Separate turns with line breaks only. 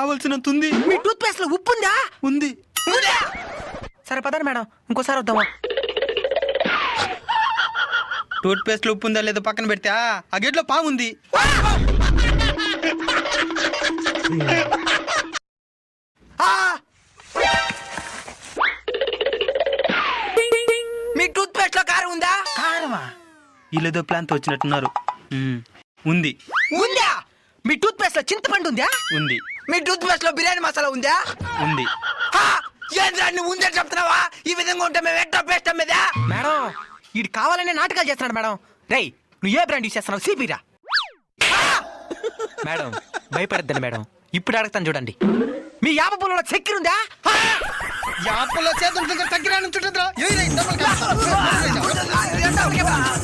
కావాల్సినంత ఉంది.
మీ tooth paste లో ఉప్పు ఉందా?
ఉంది.
సరే పదండి మేడం, ఇంకోసారి వద్దామా?
టూత్ పేస్ట్ లో ఉప్పు ఉందా లేదో పక్కన పెడితే ఆ గేట్లో పాము ఉంది.
మీ టూత్ పేస్ట్ లో కారం ఉందా?
కారమా? వీళ్ళేదో ప్లాన్ తో వచ్చినట్టున్నారు. ఉంది.
ఉందా? మీ టూత్ పేస్ట్ లో చింతపండు ఉందా?
ఉంది.
మీ టూత్ పేస్ట్ లో బిర్యానీ మసాలా ఉందా?
ఉంది.
ఏంద్రా నువ్వు ఉందే చెప్తున్నావా? ఈ విధంగా ఉంటే మేము ఎట్లా పేస్ట్ అమ్మేదా? మేడం వీడు కావాలనే నాటకాలు చేస్తున్నాడు మేడం. రేయ్ నువ్వు ఏ బ్రాండ్ యూస్ చేస్తున్నావు? సిపిరా. మేడం భయపడద్దండి మేడం, ఇప్పుడు అడుగుతాను చూడండి. మీ యాప పూలలో చక్కెర ఉందా?
యాపలో చేతులు చక్కెర